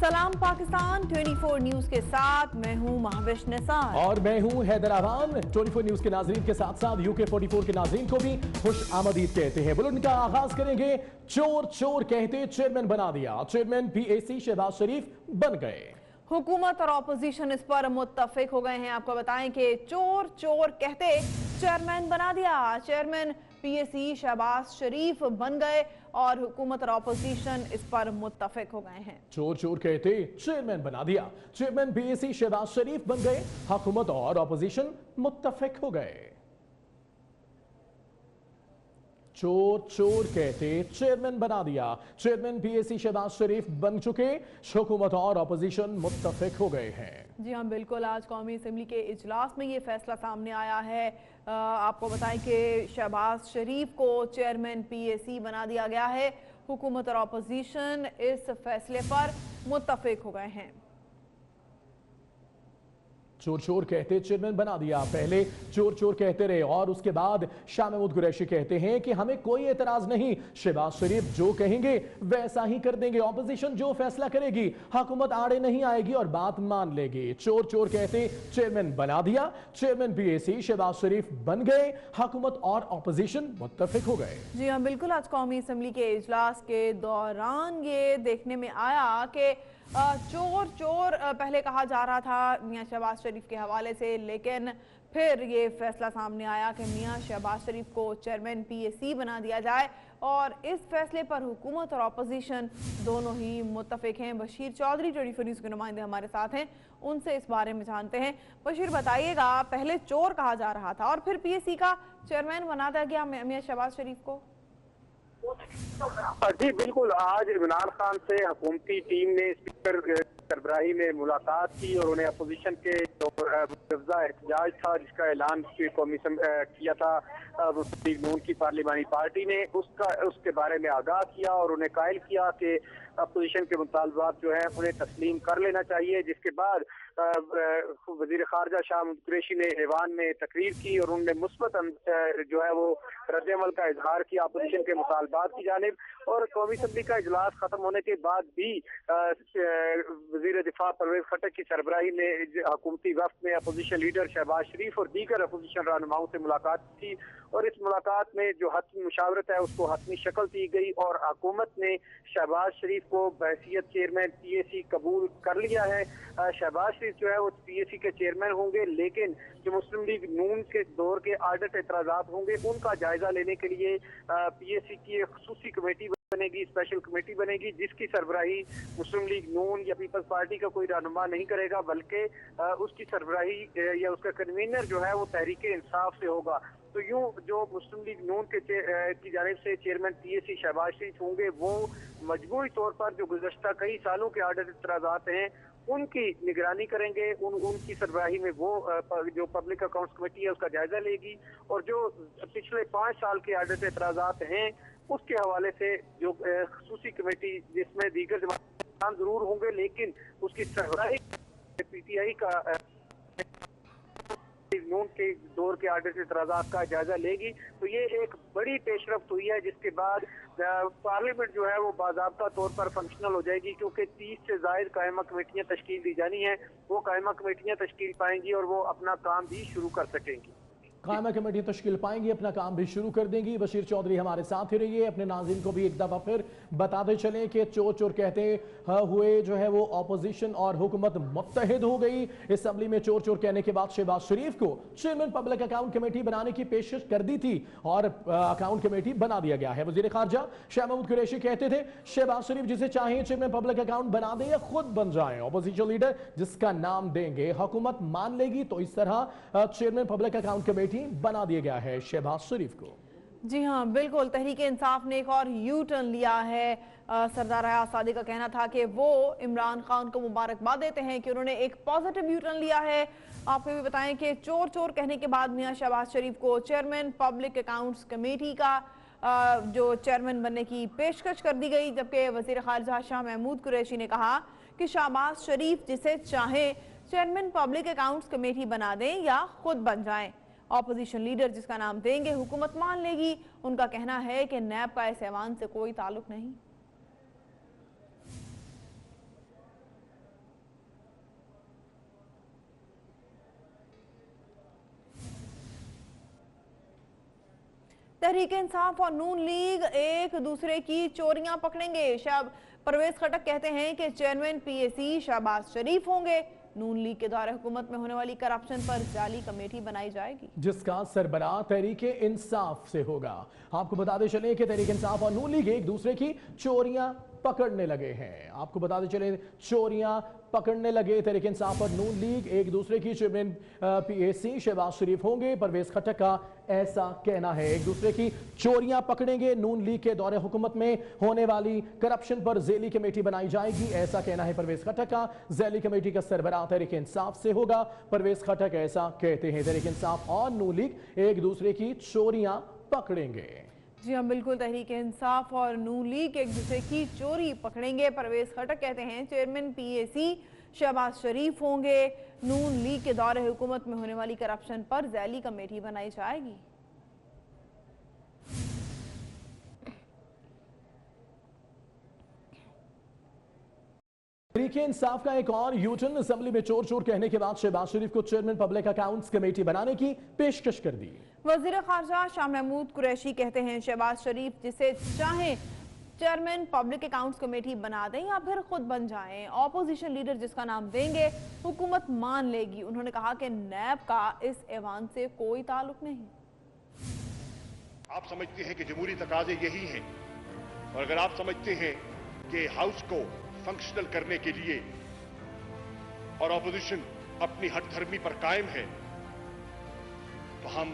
सलाम पाकिस्तान 24 न्यूज के साथ मैं हूं महाविश निसार और मैं हूं हैदर आवान। 24 न्यूज के नाजरीन के साथ साथ यूके 44 के नाजरीन को भी खुश आमदीद कहते हैं। बुलेटिन का आगाज करेंगे। चोर चोर कहते चेयरमैन बना दिया, चेयरमैन पीएसी शहबाज शरीफ बन गए। हुकूमत और ऑपोजिशन इस पर मुत्तफिक हो गए हैं। आपको बताएं कि चोर चोर कहते चेयरमैन बना दिया, चेयरमैन पीएसी शहबाज शरीफ बन गए और हुकूमत और ऑपोजिशन इस पर मुत्तफिक हो गए हैं। चोर चोर कहते चेयरमैन बना दिया, चेयरमैन पीएसी शहबाज शरीफ बन गए, हुकूमत और ऑपोजिशन मुत्तफिक हो गए। चोर चोर कहते चेयरमैन बना दिया, चेयरमैन पीएसी शहबाज शरीफ बन चुके, हुकूमत और ऑपोजिशन मुत्तफिक हो गए हैं। जी हाँ बिल्कुल, आज कौमी असेंबली के इजलास में ये फैसला सामने आया है। आपको बताएं कि शहबाज शरीफ को चेयरमैन पीएसी बना दिया गया है। हुकूमत और ऑपोजिशन इस फैसले पर मुत्तफिक हो गए हैं। चोर चोर कहते चेयरमैन बना दिया, पहले चोर चोर कहते रहे और उसके बाद शाह महमूद कुरैशी कहते हैं कि हमें कोई एतराज नहीं, शहबाज शरीफ जो कहेंगे वैसा ही कर देंगे, ऑपोजिशन जो फैसला करेगी हुकूमत आड़े नहीं आएगी और बात मान लेगी। चोर चोर कहते चेयरमैन बना दिया, चेयरमैन पीएसी शहबाज शरीफ बन गए, हुकूमत और ऑपोजिशन मुत्तफिक हो गए। जी हाँ बिल्कुल, आज कौमी असेंबली के इजलास के दौरान ये देखने में आया कि चोर चोर पहले कहा जा रहा था मियां शहबाज शरीफ के हवाले से, लेकिन फिर ये फैसला सामने आया कि मियां शहबाज शरीफ को चेयरमैन पीएसी बना दिया जाए और इस फैसले पर हुकूमत और ऑपोजिशन दोनों ही मुत्तफिक हैं। बशीर चौधरी 24 न्यूज़ के नुमाइंदे हमारे साथ हैं, उनसे इस बारे में जानते हैं। बशीर बताइएगा, पहले चोर कहा जा रहा था और फिर पीएसी का चेयरमैन बना दिया गया मियां शहबाज शरीफ को। जी बिल्कुल, आज इमरान खान से हुकूमती टीम ने स्पीकर सरबराही में मुलाकात की और उन्हें अपोजिशन के जो मुतवज़्ज़ा एहतजाज था जिसका ऐलान कौमी किया था मुस्लिम लीग नून की पार्लिमानी पार्टी ने, उसके बारे में आगाह किया और उन्हें कायल किया कि अपोजिशन के मुतालबात जो है उन्हें तस्लीम कर लेना चाहिए। जिसके बाद वज़ीर ख़ारजा शाह महमूद कुरैशी ने ऐवान में तकरीर की और उन्होंने मुस्बत जो है वो रद्द-ए-अमल का इजहार किया अपोजिशन के मुतालबात की जानिब। और कौमी असेंबली का इजलास खत्म होने के बाद भी वज़ीर दिफा परवेज खट्टक की सरबराही में हुकूमती वफ़द में अपोजिशन लीडर शहबाज शरीफ और दीगर अपोजिशन रहनुमाओं से मुलाकात की और इस मुलाकात में जो हतमी मुशावरत है उसको हतमी शक्ल दी गई और हुकूमत ने शहबाज शरीफ को बहैसियत चेयरमैन पीएसी कबूल कर लिया है। शहबाज शरीफ जो है वो पीएसी के चेयरमैन होंगे, लेकिन जो मुस्लिम लीग नून के दौर के आडत एतराज़ात होंगे उनका जायजा लेने के लिए पीएसी की एक खुसूसी कमेटी बनेगी, स्पेशल कमेटी बनेगी जिसकी सरबराही मुस्लिम लीग नून या पीपल्स पार्टी का कोई रहनुमा नहीं करेगा, बल्कि उसकी सरबराही या उसका कन्वीनर जो है वो तहरीक इंसाफ से होगा। तो यूं जो मुस्लिम लीग नून के की जानिब से चेयरमैन पीएसी शहबाज शरीफ होंगे वो मजबूरी तौर पर जो गुज़श्ता कई सालों के आडत एतराज़ात हैं उनकी निगरानी करेंगे, उनकी सरबराही में वो जो पब्लिक अकाउंट्स कमेटी है उसका जायजा लेगी और जो पिछले 5 साल के आडत एतराज़ात हैं उसके हवाले से जो खुसूसी कमेटी जिसमें दीगर जमात जरूर होंगे लेकिन उसकी सरबराही पीटीआई का नून के दौर के आडत एतराज़ात का जायजा लेगी। तो ये एक बड़ी पेशरफ्त हुई है जिसके बाद पार्लियामेंट जो है वो बाज़ाब्ता तौर पर फंक्शनल हो जाएगी, क्योंकि 30 से ज़ायद कायमा कमेटियाँ तश्कील दी जानी है, वो कायमा कमेटियाँ तश्कील पाएंगी और वो अपना काम भी शुरू कर सकेंगी। कायमा कमेटी तश्कील पाएंगी, अपना काम भी शुरू कर देंगी। बशीर चौधरी हमारे साथ ही रहिए, अपने नाज़रीन को भी एक दफ़ा फिर बताते चलें कि चोर चोर कहते हुए जो है वो ऑपोजिशन और हुकूमत मुत्तहिद हो गई। असेंबली में चोर चोर कहने के बाद शहबाज शरीफ को चेयरमैन पब्लिक अकाउंट कमेटी बनाने की पेशकश कर दी थी और अकाउंट कमेटी बना दिया गया है। वज़ीर ख़ारजा शाह महमूद कुरैशी कहते थे शहबाज शरीफ जिसे चाहें चेयरमैन पब्लिक अकाउंट बना दें या खुद बन जाएं, ऑपोजिशन लीडर जिसका नाम देंगे हुकूमत मान लेगी। तो इस तरह चेयरमैन पब्लिक अकाउंट कमेटी बना दिया गया है शहबाज शरीफ को। जी हाँ बिल्कुल, तहरीक इंसाफ ने एक और यू टर्न लिया है। सरदार हयात सादी का कहना था कि वो इमरान खान को मुबारकबाद देते हैं कि उन्होंने एक पॉजिटिव यू टर्न लिया है। आपको भी बताएं कि चोर चोर कहने के बाद मियां शहबाज शरीफ को चेयरमैन पब्लिक अकाउंट्स कमेटी का जो चेयरमैन बनने की पेशकश कर दी गई, जबकि वज़ीर ख़ारजा शाह महमूद कुरैशी ने कहा कि शहबाज शरीफ जिसे चाहे चेयरमैन पब्लिक अकाउंट्स कमेटी बना दें या खुद बन जाएं, ऑपोजिशन लीडर जिसका नाम देंगे हुकूमत मान लेगी। उनका कहना है कि नैब का इस ऐवान से कोई ताल्लुक नहीं। तहरीक इंसाफ और नून लीग एक दूसरे की चोरियां पकड़ेंगे। परवेज खटक कहते हैं कि चेयरमैन पीएसी शहबाज शरीफ होंगे। नून लीग के दौरे हुकूमत में होने वाली करप्शन पर जाली कमेटी बनाई जाएगी, जिसका सरबराह तहरीक इंसाफ से होगा। आपको बताते चले कि तहरीक इंसाफ और नून लीग एक दूसरे की चोरियां पकड़ने लगे हैं। आपको बताते चले चोरियां पकड़ने लगे। तहरीक इंसाफ और नून लीग एक दूसरे की चेयरमैन पीएसी शहबाज शरीफ होंगे। परवेज खटक का ऐसा कहना है। एक दूसरे की चोरियां पकड़ेंगे। नून लीग के दौरे हुकूमत में होने वाली करप्शन पर ज़ैली कमेटी बनाई जाएगी, ऐसा कहना है परवेज खटक का। ज़ैली कमेटी का सरबराह तहरीक इंसाफ से होगा। परवेज खटक ऐसा कहते हैं। तहरीक इंसाफ और नून लीग एक दूसरे की चोरियां पकड़ेंगे। जी हाँ, बिल्कुल। तहरीक इंसाफ और नून लीग एक दूसरे की चोरी पकड़ेंगे। परवेज खटक कहते हैं चेयरमैन पीएसी शहबाज शरीफ होंगे। नून लीग के दौरे हुकूमत में होने वाली करप्शन पर ज़ैली कमेटी बनाई जाएगी। तहरीक इंसाफ का एक और यूटर्न। असेंबली में चोर चोर कहने के बाद शहबाज शरीफ को चेयरमैन पब्लिक अकाउंट्स कमेटी बनाने की पेशकश कर दी। वजीर खारजा शाह महमूद कुरैशी कहते हैं शहबाज शरीफ जिसे चाहें चेयरमैन पब्लिक अकाउंट्स कमेटी बना दें या फिर खुद बन जाएं। ऑपोजिशन लीडर जिसका नाम देंगे हुकूमत मान लेगी। उन्होंने कहा कि नैब का इस ऐवान से कोई ताल्लुक नहीं। आप समझते हैं कि जमहूरी तकाजे यही हैं, और अगर आप समझते हैं कि हाउस को फंक्शनल करने के लिए और ऑपोजिशन अपनी हठधर्मी पर कायम है, तो हम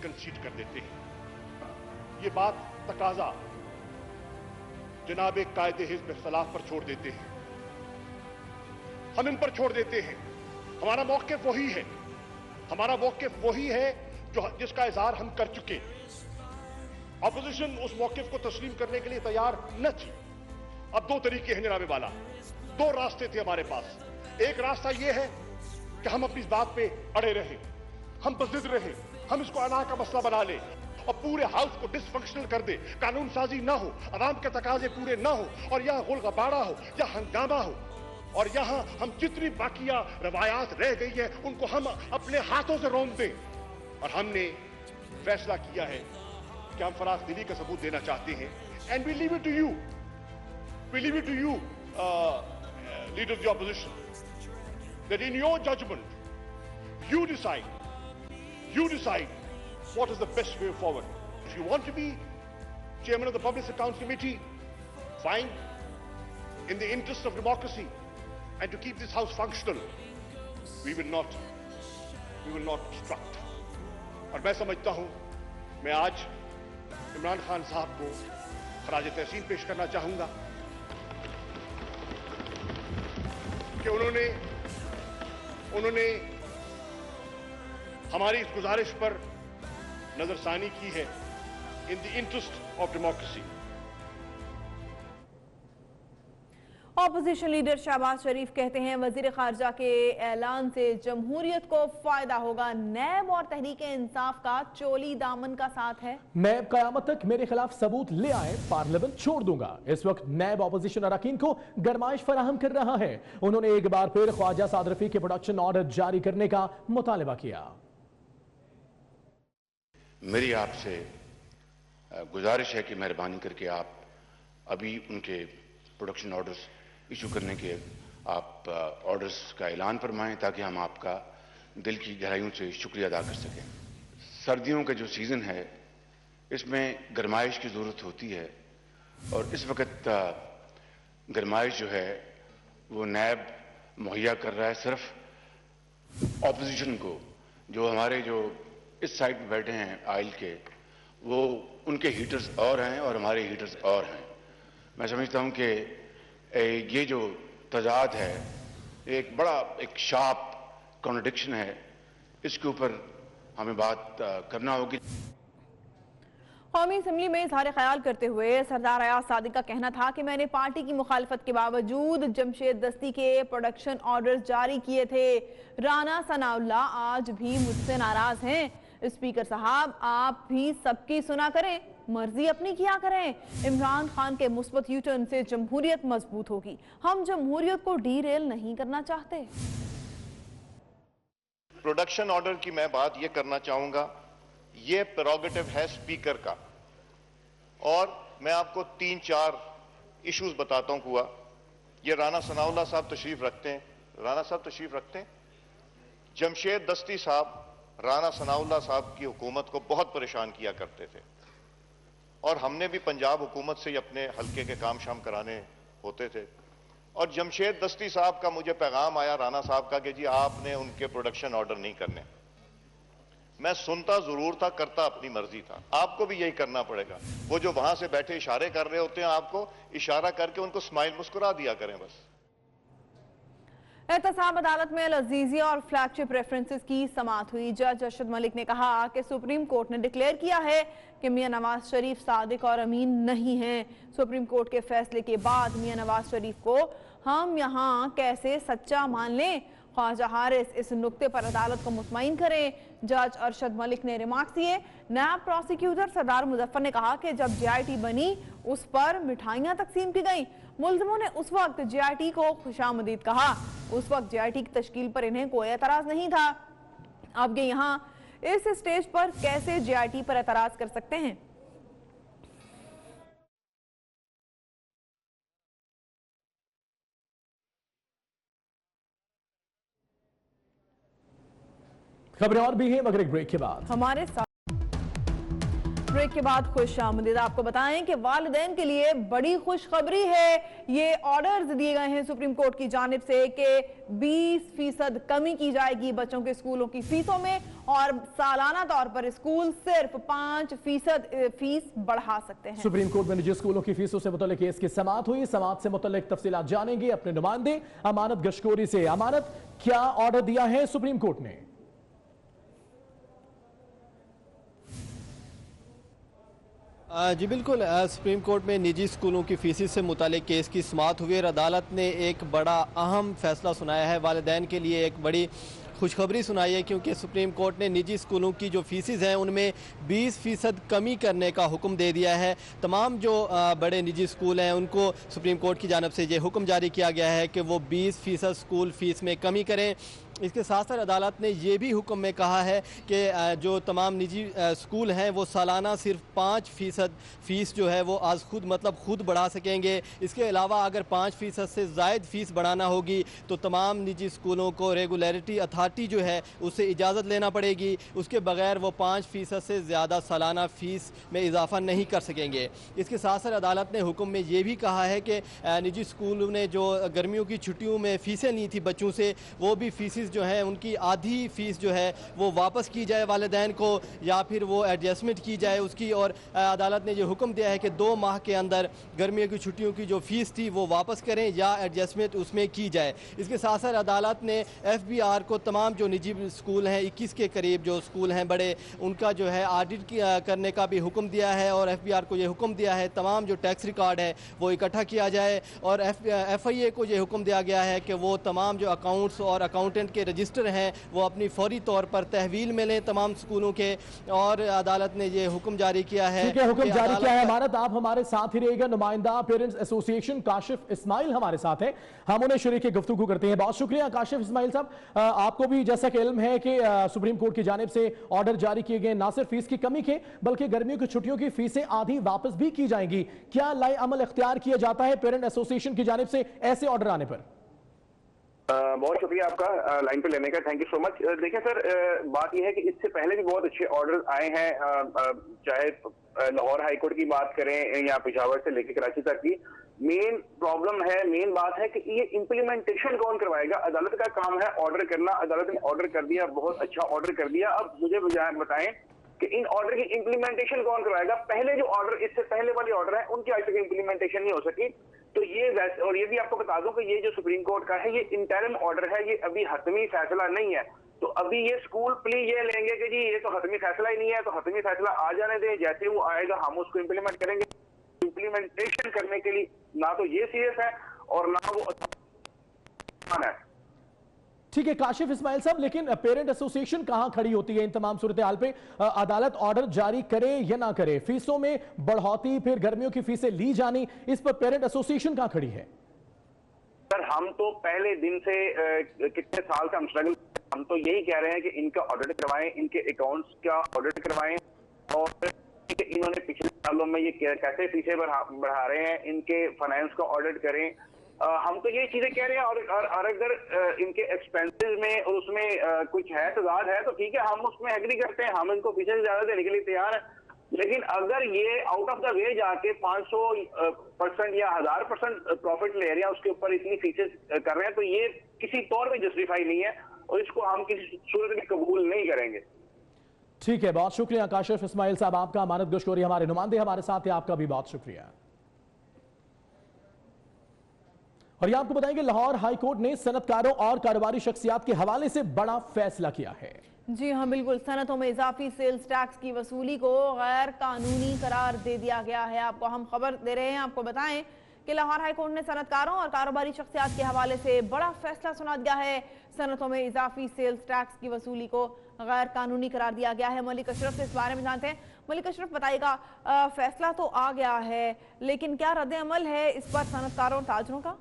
कंसीड कर देते हैं। ये बात तकाजा जनाब कायदे हिज़्ब इख्तिलाफ पर छोड़ देते हैं। हम इन पर छोड़ देते हैं। हमारा मौक़िफ़ वही है। हमारा मौक़िफ़ वही है जो जिसका इज़हार हम कर चुके। ऑपोजिशन उस मौक़िफ़ को तस्लीम करने के लिए तैयार न थी। अब दो तरीके हैं जनाबे वाला, दो रास्ते थे हमारे पास। एक रास्ता यह है कि हम अपनी इस बात पे अड़े रहे, हम बज़िद रहे, हम इसको अना का मसला बना ले और पूरे हाउस को डिसफंक्शनल कर दे, कानून साजी ना हो, अवाम के तकाजे पूरे ना हो, और यह गुलगबाड़ा हो या हंगामा हो, और यहां हम जितनी बाकिया रवायात रह गई है उनको हम अपने हाथों से रोक दें। और हमने फैसला किया है कि हम फराज दिली का सबूत देना चाहते हैं। And we leave it to you, we leave it to you, leaders of the opposition, that in your judgment, you decide what is the best way forward. If you want to be chairman of the Public Accounts Committee, fine, in the interest of democracy and to keep this house functional, we will not obstruct. और मैं समझता हूं, मैं आज इमरान खान साहब को खराज तहसीन पेश करना चाहूंगा कि उन्होंने हमारी इस गुजारिश पर नजरसानी की है in the interest of democracy. Opposition leader Shehbaz Sharif कहते हैं वजीर खारजा के ऐलान से जमहूरियत को फायदा होगा। नैब और तहरीक इंसाफ का चोली दामन का साथ है। नैब कयामत तक मेरे खिलाफ सबूत ले आए, पार्लियामेंट छोड़ दूंगा। इस वक्त नैब ऑपोजिशन अरकान को गरमाइश फराहम कर रहा है। उन्होंने एक बार फिर ख्वाजा साद रफी के प्रोडक्शन ऑर्डर जारी करने का मुतालबा किया। मेरी आपसे गुजारिश है कि मेहरबानी करके आप अभी उनके प्रोडक्शन ऑर्डर्स इशू करने के आप ऑर्डर्स का ऐलान फरमाएं, ताकि हम आपका दिल की गहराइयों से शुक्रिया अदा कर सकें। सर्दियों का जो सीज़न है इसमें गरमाइश की ज़रूरत होती है, और इस वक्त गरमाइश जो है वो नैब मुहैया कर रहा है सिर्फ ऑपोजिशन को। जो हमारे जो इस साइड पे बैठे हैं आइल के, वो उनके हीटर्स और हैं और हमारे हीटर्स और हैं। मैं समझता हूं कि ये जो तजाद है एक बड़ा एक शार्प कॉन्ट्रडिक्शन है, इसके ऊपर हमें बात करना होगी। कौमी असम्बली में इजहार ख्याल करते हुए सरदार अयाज सादिक का कहना था कि मैंने पार्टी की मुखालफत के बावजूद जमशेद दस्ती के प्रोडक्शन ऑर्डर जारी किए थे। राना सनाउल्लाह आज भी मुझसे नाराज हैं। स्पीकर साहब, आप भी सबकी सुना करें, मर्जी अपनी किया करें। इमरान खान के मुस्बत यूटर्न से जमहूरियत मजबूत होगी। हम जमहूरियत को डीरेल नहीं करना चाहते। प्रोडक्शन ऑर्डर की मैं बात यह करना चाहूंगा, ये प्रेरोगेटिव है स्पीकर का। और मैं आपको 3-4 इश्यूज बताता हूं। हुआ ये राना सनाउल्लाह साहब तशरीफ रखते हैं, राना साहब तशरीफ रखते हैं। जमशेद दस्ती साहब राना सनाउल्लाह साहब की हुकूमत को बहुत परेशान किया करते थे, और हमने भी पंजाब हुकूमत से ही अपने हल्के के काम शाम कराने होते थे। और जमशेद दस्ती साहब का मुझे पैगाम आया राना साहब का कि जी आपने उनके प्रोडक्शन ऑर्डर नहीं करने। मैं सुनता जरूर था, करता अपनी मर्जी था। आपको भी यही करना पड़ेगा। वो जो वहां से बैठे इशारे कर रहे होते हैं, आपको इशारा करके उनको स्माइल मुस्कुरा दिया करें बस। एहतसाब अदालत में अल-अज़ीज़िया और फ्लैगशिप रेफरेंसेस की समाअत हुई। जज अरशद मलिक ने कहा कि सुप्रीम कोर्ट ने डिक्लेयर किया है कि मियां नवाज शरीफ सादिक और अमीन नहीं हैं। सुप्रीम कोर्ट के फैसले के बाद मियां नवाज शरीफ को हम यहाँ कैसे सच्चा मान लें? ख्वाजा हारिस इस नुक्ते पर अदालत को मुतमईन करें। जज अरशद मलिक ने रिमार्क्स दिए। नायब प्रोसिक्यूटर सरदार मुजफ्फर ने कहा कि जब JIT बनी उस पर मिठाइयां तकसीम की गई। मुल्जिमों ने उस वक्त JIT को खुशामदीद कहा। उस वक्त JIT की तश्कील पर इन्हें कोई एतराज नहीं था। अब ये यहाँ इस स्टेज पर कैसे JIT पर एतराज कर सकते हैं? खबरें और भी हैं मगर एक ब्रेक के बाद। हमारे साथ ब्रेक के बाद खुशामदीद। आपको बताएं कि वालिदैन के लिए बड़ी खुशखबरी है। ये ऑर्डर्स दिए गए हैं सुप्रीम कोर्ट की जानिब से कि 20% कमी की जाएगी बच्चों के स्कूलों की फीसों में, और सालाना तौर पर स्कूल सिर्फ 5% फीस बढ़ा सकते हैं। सुप्रीम कोर्ट में निजी स्कूलों की फीसों से मुतल्लिक केस की समाअत हुई। समाअत से मुतल्लिक तफसीलात जानेंगे अपने नुमाइंदे अमानत गशकोरी से। अमानत, क्या ऑर्डर दिया है सुप्रीम कोर्ट ने? जी बिल्कुल, सुप्रीम कोर्ट में निजी स्कूलों की फीसिस से मुतालिक केस की समाअत हुई और अदालत ने एक बड़ा अहम फैसला सुनाया है। वालिदैन के लिए एक बड़ी खुशखबरी सुनाई है, क्योंकि सुप्रीम कोर्ट ने निजी स्कूलों की जो फीसिस हैं उनमें 20% कमी करने का हुक्म दे दिया है। तमाम जो बड़े निजी स्कूल हैं उनको सुप्रीम कोर्ट की जानिब से ये हुक्म जारी किया गया है कि वो 20% स्कूल फीस में कमी करें। इसके साथ साथ अदालत ने ये भी हुक्म में कहा है कि जो तमाम निजी स्कूल हैं वो सालाना सिर्फ 5% फ़ीस जो है वो आज खुद बढ़ा सकेंगे। इसके अलावा अगर 5% से ज़ायद फ़ीस बढ़ाना होगी तो तमाम निजी स्कूलों को रेगुलेटरी अथॉरिटी जो है उससे इजाज़त लेना पड़ेगी। उसके बगैर वो 5% से ज़्यादा सालाना फ़ीस में इजाफा नहीं कर सकेंगे। इसके साथ साथ अदालत ने हुक्म में ये भी कहा है कि निजी स्कूलों ने जो गर्मियों की छुट्टियों में फ़ीसें ली थी बच्चों से, वो भी फ़ीस जो है उनकी आधी फीस जो है वो वापस की जाए वालिदैन को, या फिर वो एडजस्टमेंट की जाए उसकी। और अदालत ने ये हुक्म दिया है कि 2 माह के अंदर गर्मियों की छुट्टियों की जो फीस थी वो वापस करें या एडजस्टमेंट उसमें की जाए। इसके साथ साथ अदालत ने FBR को तमाम जो निजी स्कूल हैं 21 के करीब जो स्कूल हैं बड़े, उनका जो है ऑडिट करने का भी हुक्म दिया है। और FBR को ये हुक्म दिया है तमाम जो टैक्स रिकॉर्ड है वो इकट्ठा किया जाए। और FIA को ये हुक्म दिया गया है कि वो तमाम जो अकाउंट्स और अकाउंटेंट के रजिस्टर हैं वो अपनी फौरी तौर पर तहवील में लें तमाम स्कूलों के। और अदालत ने ये हुक्म जारी किया है। ठीक है, हुक्म जारी किया है। अमानत, आप हमारे साथ ही रहेगा। नुमाइंदा पेरेंट्स एसोसिएशन काशिफ इस्माइल हमारे साथ है, हम उन्हें शरीक गुफ्तगू करते हैं। बहुत शुक्रिया काशिफ इस्माइल साहब। आपको भी जैसा कि इल्म है कि सुप्रीम कोर्ट की जानिब से ऑर्डर जारी किए गए, ना सिर्फ फीस की कमी के बल्कि गर्मियों की छुट्टियों की फीसें आधी वापस भी की जाएंगी। क्या लाए अमल इख्तियार किया जाता है पेरेंट एसोसिएशन की जानिब से ऐसे ऑर्डर आने पर? बहुत शुक्रिया आपका लाइन पे लेने का, थैंक यू सो मच। देखिए सर, बात यह है कि इससे पहले भी बहुत अच्छे ऑर्डर आए हैं, चाहे लाहौर हाई कोर्ट की बात करें या पेशावर से लेकर कराची तक की। मेन प्रॉब्लम है, मेन बात है कि ये इंप्लीमेंटेशन कौन करवाएगा। अदालत का काम है ऑर्डर करना, अदालत ने ऑर्डर कर दिया, बहुत अच्छा ऑर्डर कर दिया। अब मुझे बताएं कि इन ऑर्डर की इंप्लीमेंटेशन कौन करवाएगा। पहले जो ऑर्डर, इससे पहले वाले ऑर्डर है उनकी आज तक इंप्लीमेंटेशन नहीं हो सकी। तो ये वैसे, और ये भी आपको बता दूं कि ये जो सुप्रीम कोर्ट का है ये इंटरिम ऑर्डर है, ये अभी हतमी फैसला नहीं है। तो अभी ये स्कूल प्ली ये लेंगे कि जी ये तो हतमी फैसला ही नहीं है, तो हतमी फैसला आ जाने दें, जैसे वो आएगा हम उसको इम्प्लीमेंट करेंगे। इम्प्लीमेंटेशन करने के लिए ना तो ये सीरियस है और ना वो है। ठीक है काशिफ इस्माइल साहब, लेकिन पेरेंट एसोसिएशन कहां खड़ी होती है इन तमाम सूरत हाल पे? अदालत ऑर्डर जारी करे या ना करे, फीसों में बढ़ोतरी, फिर गर्मियों की फीसें ली जानी, इस पर पेरेंट एसोसिएशन कहां खड़ी है? सर हम तो पहले दिन से कितने साल से हम स्ट्रगल हम तो यही कह रहे हैं कि इनका ऑडिट करवाएं, इनके अकाउंट्स का ऑडिट करवाएं और इन्होंने पिछले सालों में ये कैसे पीछे बढ़ा रहे हैं, इनके फाइनेंस का ऑडिट करें। हम तो ये चीजें कह रहे हैं और अगर इनके एक्सपेंसेस में और उसमें कुछ है तजाद है तो ठीक है, हम उसमें एग्री करते हैं, हम इनको पीछे से ज्यादा देने के लिए तैयार हैं। लेकिन अगर ये आउट ऑफ द वे जाके 500% या 1000% प्रॉफिट ले रहे हैं, उसके ऊपर इतनी फीसेस कर रहे हैं, तो ये किसी तौर पे जस्टिफाई नहीं है और इसको हम किसी सूरत में कबूल नहीं करेंगे। ठीक है, बहुत शुक्रिया काशिफ इस्माइल साहब आपका, अमानत गोश्तोरी हमारे नुमाइंदे हमारे साथ है, आपका भी बहुत शुक्रिया। और ये आपको बताएंगे लाहौर हाई कोर्ट ने सनतकारों और कारोबारी शख्सियात के हवाले से बड़ा फैसला किया है। जी हाँ बिल्कुल, सनतों में इजाफी सेल्स टैक्स की वसूली को गैर कानूनी करार दे दिया गया है। आपको हम खबर दे रहे हैं, आपको बताएं कि लाहौर हाई कोर्ट ने सनतकारों और कारोबारी शख्सियात के हवाले से बड़ा फैसला सुना दिया है। सनतों में इजाफी सेल्स टैक्स की वसूली को गैर कानूनी करार दिया गया है। मलिक अशरफ से इस बारे में जानते हैं। मलिक अशरफ बताइएगा, फैसला तो आ गया है लेकिन क्या रद्द अमल है इस पर सनतकारों और ताजरों का?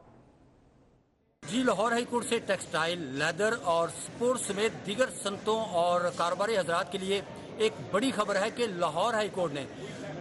जी, लाहौर हाई कोर्ट से टेक्सटाइल, लेदर और स्पोर्ट्स समेत दीगर सनतों और कारोबारी हजरात के लिए एक बड़ी खबर है कि लाहौर हाई कोर्ट ने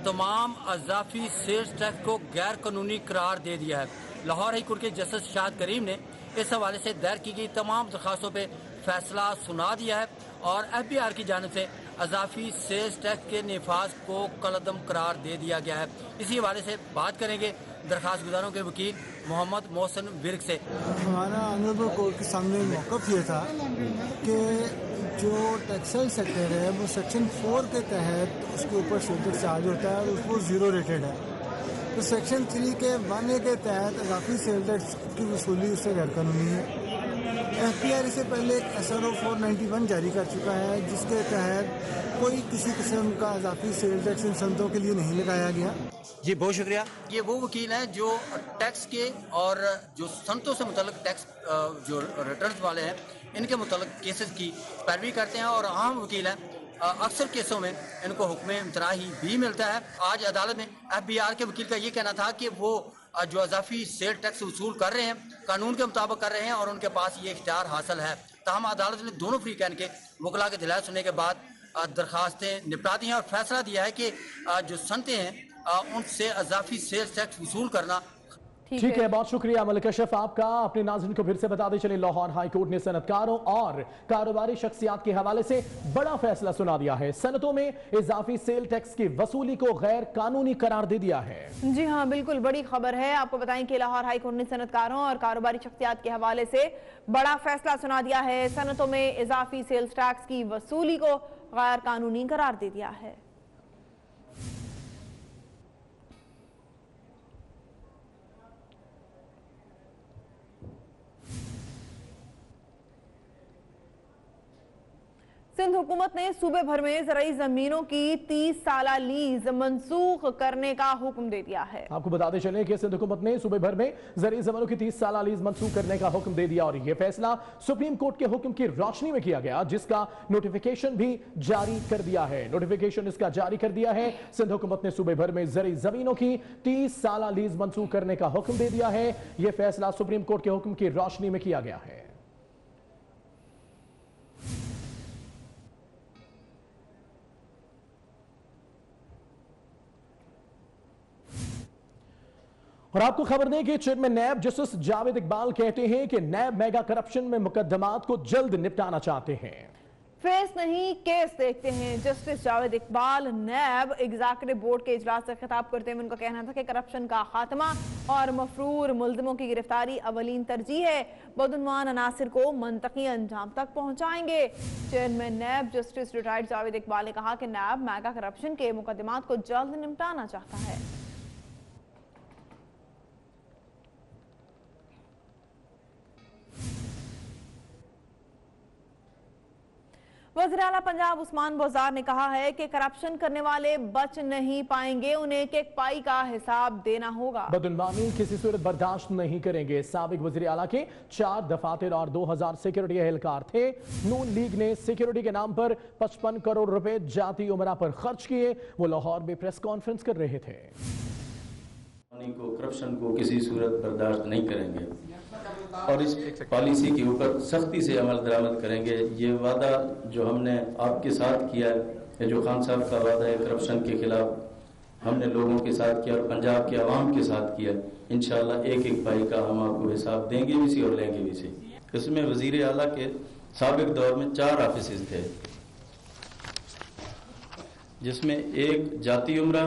तमाम अजाफी सेल्स टैक्स को गैर कानूनी करार दे दिया है। लाहौर हाई कोर्ट के जस्टिस शाद करीम ने इस हवाले से दायर की गई तमाम दरखास्तों पर फैसला सुना दिया है और FBI की जानिब से अजाफी सेल्स टैक्स के निफाज को कलअदम करार दे दिया गया है। इसी हवाले से बात करेंगे दरखास्त गुजारों के वकील मोहम्मद मोहसिन विर्क से। हमारा ऑनरेबल कोर्ट के सामने मौक़िफ़ ये था कि जो टेक्सटाइल सेक्टर है वो सेक्शन 4 के तहत उसके ऊपर सेल टैक्स चार्ज होता है और उसको ज़ीरो रेटेड है। तो सेक्शन 3 के 1A के तहत अजाफी सेल टैक्स की वसूली उससे गैर कानूनी है। FBI से पहले एक SRO 491 जारी कर चुका है जिसके तहत कोई किसी किस्म का अजाफी सेल टैक्स इन सनतों के लिए नहीं लगाया गया। जी बहुत शुक्रिया। ये वो वकील हैं जो टैक्स के और जो सनतों से मुतल्लिक टैक्स जो रिटर्न्स वाले हैं इनके मुतल्लिक केसेस की पैरवी करते हैं और अहम वकील हैं। अक्सर केसों में इनको हुक्म इम्तनाही भी मिलता है। आज अदालत में FBI के वकील का ये कहना था कि वो जो अजाफी सेल टैक्स वसूल कर रहे हैं कानून के मुताबिक कर रहे हैं और उनके पास ये इख्तियार हासिल है। ताहम अदालत ने दोनों फ्रीकैन के वकला के दलाइल सुनने के बाद दरखास्तें निपटा दी हैं और फैसला दिया है कि जो सनतें हैं उनसे अजाफी सेल्स टैक्स वसूल करना ठीक है। बहुत शुक्रिया मलिक अशरफ आपका। अपने नाज़रीन को फिर से बताते चले, लाहौर हाई कोर्ट ने सनतकारों और कारोबारी शख्सियात के हवाले से बड़ा फैसला सुना दिया है। सनतों में इजाफी सेल टैक्स की वसूली को गैर कानूनी करार दे दिया है। जी हाँ बिल्कुल, बड़ी खबर है। आपको बताएं कि लाहौर हाई कोर्ट ने सनतकारों और कारोबारी शख्सियात के हवाले से बड़ा फैसला सुना दिया है। सनतों में इजाफी सेल्स टैक्स की वसूली को गैर कानूनी करार दे दिया है। सिंध हुकूमत ने सूबे भर में ज़राई जमीनों की 30 साला लीज मंसूख करने का हुक्म दे दिया है। आपको बताते चलें कि सिंध हुकूमत ने सूबे भर में ज़राई जमीनों की 30 साला लीज मंसूख करने का हुक्म दे दिया और यह फैसला सुप्रीम कोर्ट के हुक्म की रोशनी में किया गया जिसका नोटिफिकेशन भी जारी कर दिया है। नोटिफिकेशन इसका जारी कर दिया है। सिंध हुकूमत ने सूबे भर में ज़राई जमीनों की 30 साला लीज मंसूख करने का हुक्म दे दिया है। यह फैसला सुप्रीम कोर्ट के हुक्म की रोशनी में किया गया है। और आपको खबर दें कि chairman NAB justice Javed Iqbal कहते हैं कि नैब मेगा करप्शन में मुकदमात को जल्द निपटाना चाहते हैं। फेस नहीं केस देखते हैं। जस्टिस जावेद इकबाल नैब एग्जीक्यूटिव बोर्ड के इजलास से खिताब करते हुए उनका कहना था कि करप्शन का खात्मा और मफरूर मुलजिमों की गिरफ्तारी अवलीन तरजीह है। बदउनवान अनासिर को मंतकी अंजाम तक पहुंचाएंगे। Chairman NAB justice retired Javed Iqbal ने कहा कि नैब मेगा करप्शन के मुकदमात को जल्द निपटाना चाहता है। वज़ीर आला पंजाब उस्मान बोजार ने कहा है कि करप्शन करने वाले बच नहीं पाएंगे, उन्हें एक एक पाई का हिसाब देना होगा। बदउनवानी किसी सूरत बर्दाश्त नहीं करेंगे। साबिक वज़ीर आला के 4 दफातर और 2000 सिक्योरिटी एहलकार थे। नून लीग ने सिक्योरिटी के नाम पर 55 करोड़ रुपए जाती उमरा पर खर्च किए। वो लाहौर में प्रेस कॉन्फ्रेंस कर रहे थे। करप्शन को किसी सूरत बर्दाश्त नहीं करेंगे और इस पॉलिसी के ऊपर सख्ती से अमल दरामद करेंगे। ये वादा जो हमने आपके साथ किया है, जो खान साहब का वादा है करप्शन के खिलाफ हमने लोगों के साथ किया और पंजाब के आवाम के साथ किया, इंशाल्लाह एक एक पाई का हम आपको हिसाब देंगे भी सी और लेंगे भी सी। इसमें वजीर आला के साबिक दौर में 4 ऑफिस थे, जिसमें एक जाती उमरा,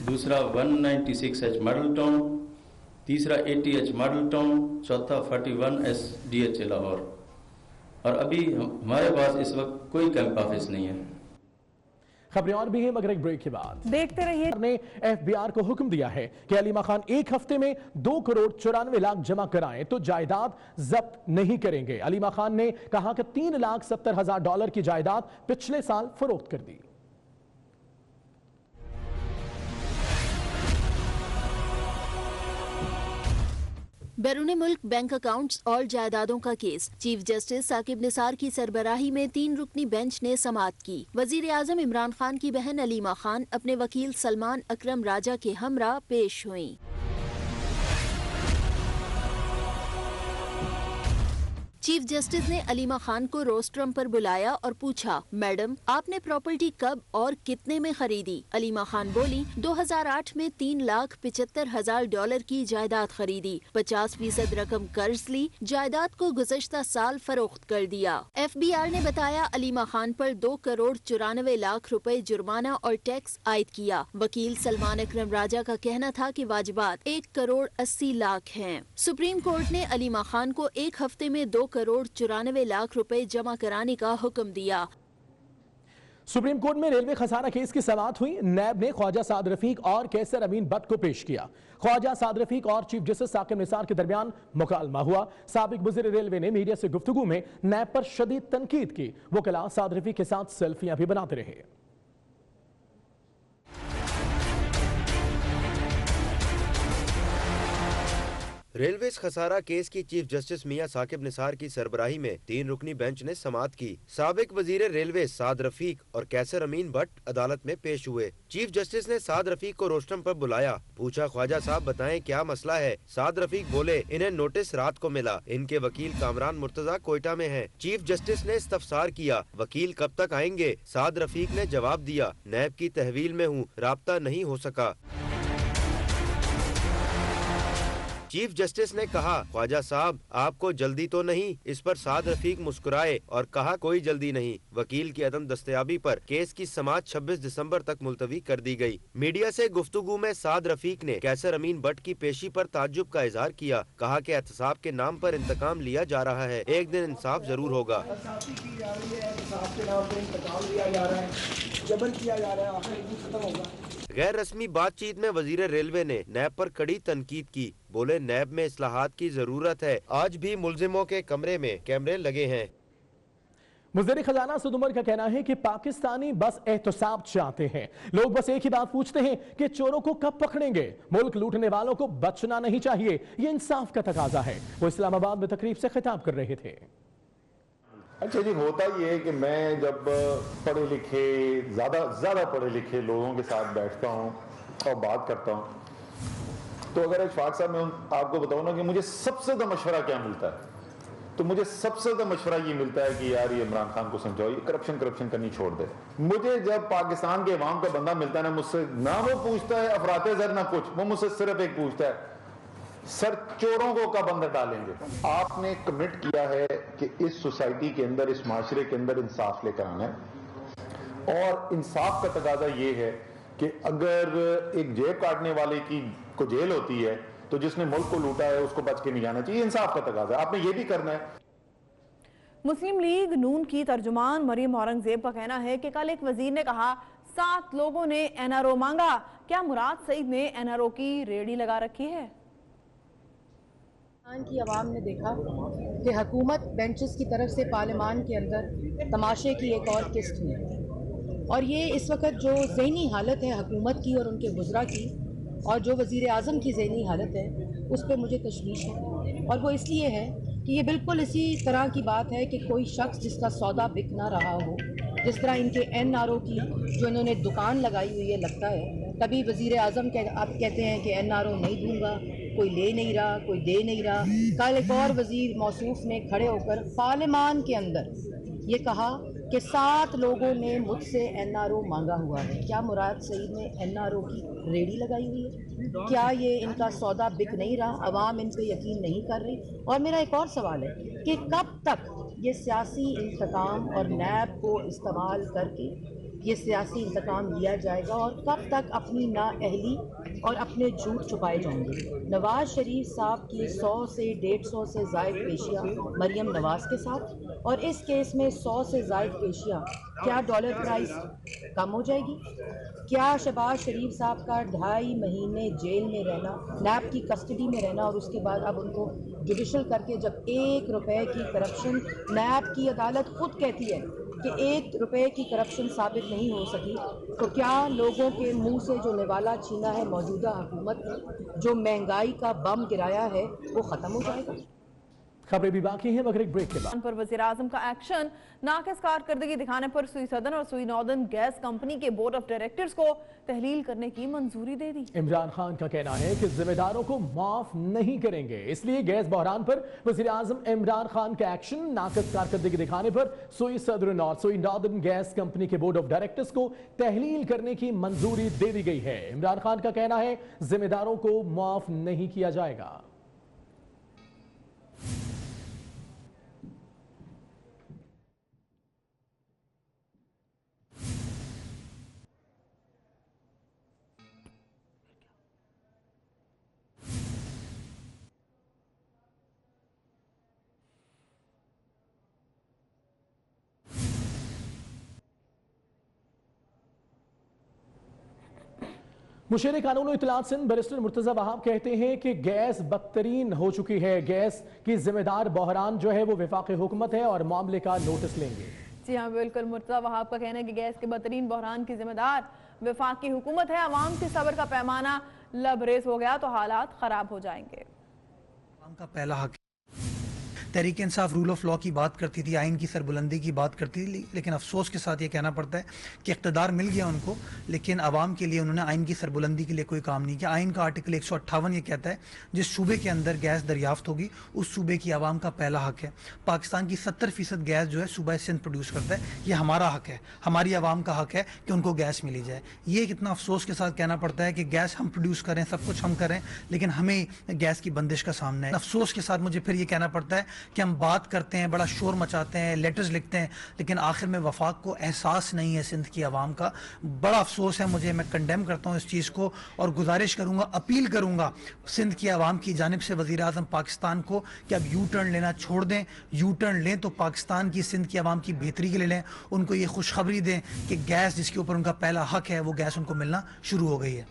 दूसरा 196H मॉडल टाउन, तीसरा 80H मॉडल टाउन, चौथा 41S DH लाहौर। और अभी हमारे पास इस वक्त कोई कैंप ऑफिस नहीं है। खबरें और भी हैं मगर एक ब्रेक के बाद देखते रहिए। ने FBI को हुक्म दिया है कि अलीमा खान 1 हफ्ते में 2 करोड़ 94 लाख जमा कराएं तो जायदाद जब्त नहीं करेंगे। अलीमा खान ने कहा कि $3,70,000 की जायदाद पिछले साल फरोख्त कर दी। बैरून मुल्क बैंक अकाउंट्स और जायदादों का केस। चीफ जस्टिस साकिब निसार की सरबराही में 3 रुकनी बेंच ने समाअत की। वजीर आजम इमरान खान की बहन अलीमा खान अपने वकील सलमान अकरम राजा के हमरा पेश हुई। चीफ जस्टिस ने अलीमा खान को रोस्ट्रम पर बुलाया और पूछा, मैडम आपने प्रॉपर्टी कब और कितने में खरीदी? अलीमा खान बोली, 2008 में $3,75,000 की जायदाद खरीदी, 50% रकम कर्ज ली, जायदाद को गुज़श्ता साल फरोख्त कर दिया। FBR ने बताया अलीमा खान पर 2 करोड़ 94 लाख रुपए जुर्माना और टैक्स आयद किया। वकील सलमान अकरम राजा का कहना था कि वाजिबात 1 करोड़ 80 लाख हैं। सुप्रीम कोर्ट ने अलीमा खान को 1 हफ्ते में 2 करोड़ 94 लाख रुपए जमा कराने का हुक्म दिया। सुप्रीम कोर्ट में रेलवे खसारा केस की समाअत हुई। नैब ने ख्वाजा साद रफीक और कैसर अमीन बट को पेश किया। ख्वाजा साद रफीक और चीफ जस्टिस साकिब निसार के दरमियान मुकालमा हुआ। साबिक वज़ीर रेलवे ने मीडिया से गुफ्तगू में नैब पर शदीद तनकीद की। वकीला साद रफीक के साथ सेल्फियां भी बनाते रहे। रेलवे खसारा केस की चीफ जस्टिस मियां साकिब निसार की सरबराही में 3 रुकनी बेंच ने समाअत की। साबिक वजीर रेलवे साद रफीक और कैसर अमीन बट अदालत में पेश हुए। चीफ जस्टिस ने साद रफीक को रोस्ट्रम पर बुलाया। पूछा, ख्वाजा साहब बताएं क्या मसला है? साद रफीक बोले, इन्हें नोटिस रात को मिला, इनके वकील कामरान मुर्तजा कोयटा में हैं। चीफ जस्टिस ने इस्तफसार किया, वकील कब तक आएंगे? साद रफीक ने जवाब दिया, नैब की तहवील में हूँ, राब्ता नहीं हो सका। चीफ जस्टिस ने कहा, ख्वाजा साहब आपको जल्दी तो नहीं? इस पर साद रफीक मुस्कुराए और कहा, कोई जल्दी नहीं। वकील की अदम दस्तयाबी पर केस की समाअत 26 दिसंबर तक मुलतवी कर दी गई। मीडिया से गुफ्तगू में साद रफीक ने कैसर अमीन बट की पेशी पर ताज्जुब का इजहार किया। कहा कि एहतसाब के नाम पर इंतकाम लिया जा रहा है, एक दिन इंसाफ जरूर होगा। गैर रस्मी बातचीत में वजीर रेलवे ने नैब पर कड़ी तनकीद की। बोले, नैब में इस्लाहात की जरूरत है, आज भी मुल्जिमों के कमरे में कैमरे लगे हैं। वज़ीर खजाना सऊद उमर का कहना है कि पाकिस्तानी बस एहतसाब चाहते हैं। लोग बस एक ही बात पूछते हैं कि चोरों को कब पकड़ेंगे। मुल्क लूटने वालों को बचना नहीं चाहिए, ये इंसाफ का तकाजा है। वो इस्लामाबाद में तकरीब से खिताब कर रहे थे। अच्छा जी, होता ये है कि मैं जब पढ़े लिखे ज़्यादा पढ़े लिखे लोगों के साथ बैठता हूँ और बात करता हूँ, तो अगर इशफाक साहब मैं आपको बताऊँ ना कि मुझे सबसे ज़्यादा मशवरा क्या मिलता है, तो मुझे सबसे ज़्यादा मशवरा ये मिलता है कि यार ये इमरान खान को समझाओ, ये करप्शन करनी छोड़ दे। मुझे जब पाकिस्तान के अवाम का बंदा मिलता है ना, मुझसे ना वो पूछता है अफराते ज़र ना कुछ, वो मुझसे सिर्फ एक पूछता है, सर चोरों को कब अंदर डालेंगे? आपने कमिट किया है कि इस सोसाइटी के अंदर, इस माशरे के अंदर इंसाफ लेकर आना है। और इंसाफ का तकाजा ये है कि अगर एक जेब काटने वाले की को जेल होती है, तो जिसने मुल्क को लूटा है उसको बच के नहीं जाना चाहिए। इंसाफ का तकाजा है, आपने ये भी करना है। मुस्लिम लीग नून की तर्जुमान मरियम औरंगजेब का कहना है कि कल एक वजीर ने कहा 7 लोगों ने NRO मांगा। क्या मुराद सईद ने NRO की रेडी लगा रखी है? की आवाम ने देखा कि हुकूमत बेंचेस की तरफ से पार्लियामान के अंदर तमाशे की एक और किस्त हुई, और ये इस वक्त जो ज़हनी हालत है हुकूमत की और उनके वज़रा की, और जो वज़ीर आज़म की ज़हनी हालत है, उस पर मुझे तशवीश है। और वो इसलिए है कि ये बिल्कुल इसी तरह की बात है कि कोई शख्स जिसका सौदा बिक ना रहा हो, जिस तरह इनके NRO की जो इन्होंने दुकान लगाई हुई है, लगता है। कभी वज़ीर आज़म आप कहते हैं कि NRO नहीं दूंगा, कोई ले नहीं रहा, कोई दे नहीं रहा। कल एक और वजीर मौसूफ ने खड़े होकर पार्लियामान के अंदर ये कहा कि 7 लोगों ने मुझसे NRO मांगा हुआ है। क्या मुराद सईद ने NRO की रेडी लगाई हुई है? क्या ये इनका सौदा बिक नहीं रहा? अवाम इन पर यकीन नहीं कर रही। और मेरा एक और सवाल है कि कब तक ये सियासी इंतकाम और नैब को इस्तेमाल करके ये सियासी इंतकाम लिया जाएगा और कब तक अपनी नाअहली और अपने झूठ छुपाए जाएंगे? नवाज शरीफ साहब की 100 से 150 से ज़ायद पेशियाँ मरियम नवाज के साथ, और इस केस में 100 से ज़ायद पेशियाँ, क्या डॉलर प्राइस कम हो जाएगी? क्या शहबाज शरीफ साहब का 2.5 महीने जेल में रहना, नैब की कस्टडी में रहना और उसके बाद अब उनको जुडिशल करके, जब 1 रुपए की करप्शन नैब की अदालत खुद कहती है कि 1 रुपए की करप्शन साबित नहीं हो सकी, तो क्या लोगों के मुंह से जो निवाला छीना है मौजूदा हुकूमत ने, जो महंगाई का बम गिराया है, वो ख़त्म हो जाएगा? खबरें भी बाकी हैं मगर एक ब्रेक के बाद। पर वज़ीर-ए-आज़म का एक्शन, नाक़िस कारकर्दगी दिखाने पर सुई सदन और सुई नॉर्दर्न गैस कंपनी के बोर्ड ऑफ डायरेक्टर्स को तहलील करने की मंजूरी दे दी। इमरान खान का कहना है कि जिम्मेदारों को माफ नहीं करेंगे, इसलिए गैस बहरान पर वज़ीर-ए-आज़म इमरान खान का एक्शन, नाक़िस कारकर्दगी दिखाने पर सुई सदन और सुई नॉर्दर्न गैस कंपनी के बोर्ड ऑफ डायरेक्टर्स को तहलील करने की मंजूरी दे दी गई है। इमरान खान का कहना है जिम्मेदारों को माफ नहीं किया जाएगा। मुशीर कानून इत्तलात सिंध बैरिस्टर मुर्तजा वहाब कहते हैं कि गैस बदतरीन हो चुकी है, गैस की जिम्मेदार बहरान जो है वो वफाकी हुकूमत है और मामले का नोटिस लेंगे। जी हाँ बिल्कुल, मुर्तजा वहाब का कहना है कि गैस के बदतरीन बहरान की जिम्मेदार वफाकी हुकूमत है। अवाम के सब्र का पैमाना लबरेज हो गया तो हालात खराब हो जाएंगे। अवाम का पहला हक, Tehreek Insaf rule of law की बात करती थी, आइन की सरबुलंदी की बात करती थी, लेकिन अफसोस के साथ ये कहना पड़ता है कि इक़्तिदार मिल गया उनको, लेकिन आवाम के लिए उन्होंने आइन की सरबुलंदी के लिए कोई काम नहीं किया। आइन का आर्टिकल 158 ये कहता है जिस सूबे के अंदर गैस दरियाफ्त होगी उस सूबे की आवाम का पहला हक है। पाकिस्तान की 70% गैस जो है सूबा सिंध प्रोड्यूस करता है, ये हमारा हक है, हमारी आवाम का हक है कि उनको गैस मिली जाए। ये कितना अफसोस के साथ कहना पड़ता है कि गैस हम प्रोड्यूस करें, सब कुछ हम करें, लेकिन हमें गैस की बंदिश का सामना है। अफसोस के साथ मुझे फिर ये कहना पड़ता है कि हम बात करते हैं, बड़ा शोर मचाते हैं, लेटर्स लिखते हैं, लेकिन आखिर में वफाक को एहसास नहीं है सिंध की आवाम का। बड़ा अफसोस है मुझे, मैं कंडेम करता हूँ इस चीज़ को और गुजारिश करूँगा, अपील करूँगा सिंध की आवाम की जानिब से वज़ीर आज़म पाकिस्तान को कि अब यू टर्न लेना छोड़ दें। यू टर्न लें तो पाकिस्तान की, सिंध की आवाम की बेहतरी के लिए लें। उनको ये खुशखबरी दें कि गैस जिसके ऊपर उनका पहला हक है वो गैस उनको मिलना शुरू हो गई है।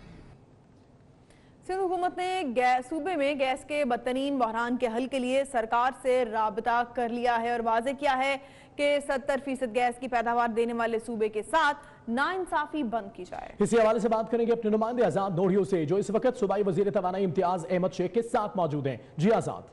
सिंध हुकूमत ने सूबे में गैस के बदतरीन बहरान के हल के लिए सरकार से राबता कर लिया है और वाज़े किया है कि 70% गैस की पैदावार देने वाले सूबे के साथ नाइंसाफी बंद की जाए। इसी हवाले से बात करेंगे अपने नुमाइंदे आजाद नोडियो से, जो इस वक्त सूबाई वजीर तवानाई इम्तियाज अहमद शेख के साथ मौजूद हैं। जी आजाद।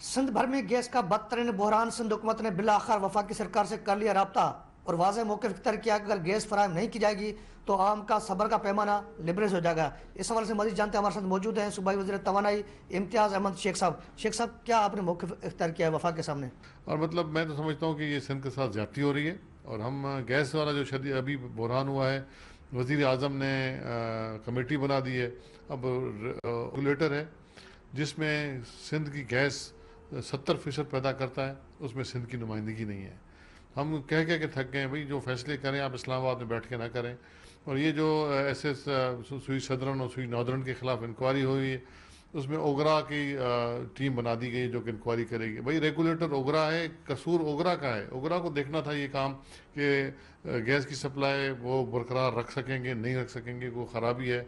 सिंध भर में गैस का बदतरीन बहरान, सिंध हुकूमत ने बिलाखिर वफाकी सरकार से कर लिया राब्ता और वाज़ेह मौक़िफ़ इख्तियार किया कि अगर गैस फराहम नहीं की जाएगी तो आम का सब्र का पैमाना लिबरेज हो जाएगा। इस हवाले से मज़ीद जानते हैं, हमारे साथ मौजूद हैं सूबाई वज़ीर तवानाई इम्तियाज़ अहमद शेख साहब। शेख साहब, क्या आपने मौक़िफ़ इख्तियार किया है वफाक के सामने? और मतलब मैं तो समझता हूँ कि ये सिंध के साथ ज़्यादती हो रही है और हम गैस वाला जो शदीद अभी बहरान हुआ है, वज़ीर आज़म ने कमेटी बना दी है, अब रेगुलेटर है जिसमें सिंध की गैस 70% पैदा करता है, उसमें सिंध की नुमाइंदगी नहीं है। हम कह के थक गए भाई, जो फैसले करें आप इस्लामाबाद में बैठ के ना करें। और ये जो सुई सदरन और सुई नॉर्दर्न के ख़िलाफ़ इंक्वायरी हुई है, उसमें ओगरा की टीम बना दी गई जो कि इंक्वायरी करेगी। भाई रेगुलेटर ओगरा है, कसूर ओगरा का है। ओगरा को देखना था ये काम कि गैस की सप्लाई वो बरकरार रख सकेंगे नहीं रख सकेंगे, वो ख़राबी है,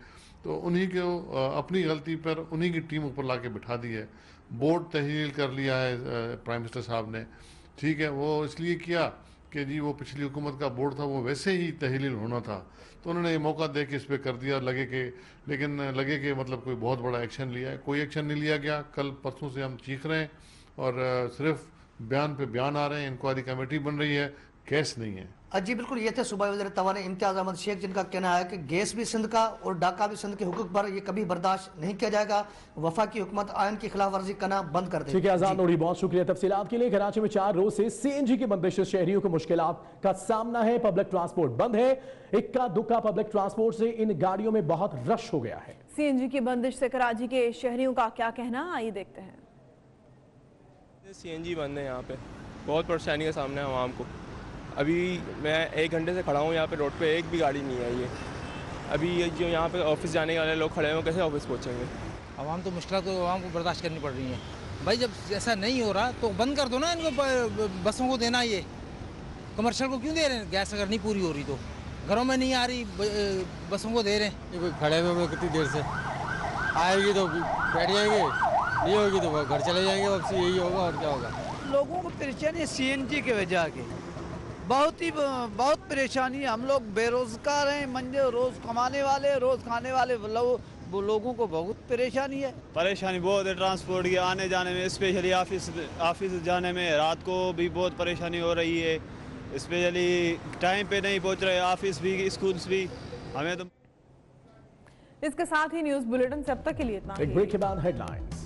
तो उन्हीं को अपनी गलती पर उन्हीं की टीम ऊपर ला के बिठा दी है। बोर्ड तहलील कर लिया है प्राइम मिनिस्टर साहब ने, ठीक है, वो इसलिए किया कि जी वो पिछली हुकूमत का बोर्ड था, वो वैसे ही तहलील होना था, तो उन्होंने ये मौका दे के इस पर कर दिया। लेकिन लगे कि मतलब कोई बहुत बड़ा एक्शन लिया है, कोई एक्शन नहीं लिया गया। कल परसों से हम चीख रहे हैं और सिर्फ बयान पे बयान आ रहे हैं। इंक्वायरी कमेटी बन रही है, गैस नहीं है। जी बिल्कुल, ये थे सूबाई वज़ीर तवाने इम्तियाज़ अहमद शेख, जिनका कहना है कि गैस भी सिंध का और डाका भी सिंध के हुकूक पर ये कभी बर्दाश्त नहीं किया जाएगा। वफाकी हुकूमत आयन की खिलाफ वर्जी करना बंद कर देगी। ठीक है आजाद नूरी, बहुत शुक्रिया तफसीलात के लिए। कराची में 4 रोज से CNG की बंदिश से शहरियों को मुश्किलात का सामना है। पब्लिक ट्रांसपोर्ट बंद है। इक्का दुक्का पब्लिक ट्रांसपोर्ट से इन गाड़ियों में बहुत रश हो गया है। CNG की बंदिश से कराची के शहरियों का क्या कहना, आइए देखते हैं। CNG बंद है, यहाँ पे बहुत परेशानी का सामना है आवाम को। अभी मैं 1 घंटे से खड़ा हूँ यहाँ पे, रोड पे एक भी गाड़ी नहीं आई है। अभी जो यहाँ पे ऑफिस जाने वाले लोग खड़े हैं, कैसे ऑफिस पहुँचेंगे? आवाम तो मुश्किल तो आवाम को बर्दाश्त करनी पड़ रही है भाई। जब ऐसा नहीं हो रहा तो बंद कर दो ना इनको, बसों को देना। ये कमर्शियल को क्यों दे रहे हैं? गैस अगर नहीं पूरी हो रही तो घरों में नहीं आ रही, बसों को दे रहे हैं। खड़े हुए हम कितनी देर से, आएगी तो बैठ जाएंगे, नहीं होगी तो घर चले जाएंगे वापसी, यही होगा और क्या होगा। लोगों को परेशानी CNG की वजह की बहुत परेशानी। हम लोग बेरोजगार हैं, मंजे रोज कमाने वाले रोज खाने वाले लोगों को बहुत परेशानी है। परेशानी बहुत है ट्रांसपोर्ट की, आने जाने में, स्पेशली ऑफिस जाने में रात को भी बहुत परेशानी हो रही है। स्पेशली टाइम पे नहीं पहुंच रहे ऑफिस भी, स्कूल्स भी। हमें तो इसके साथ ही न्यूज बुलेटिन से अब तक के लिए इतना। एक ब्रेक के बाद हेडलाइंस।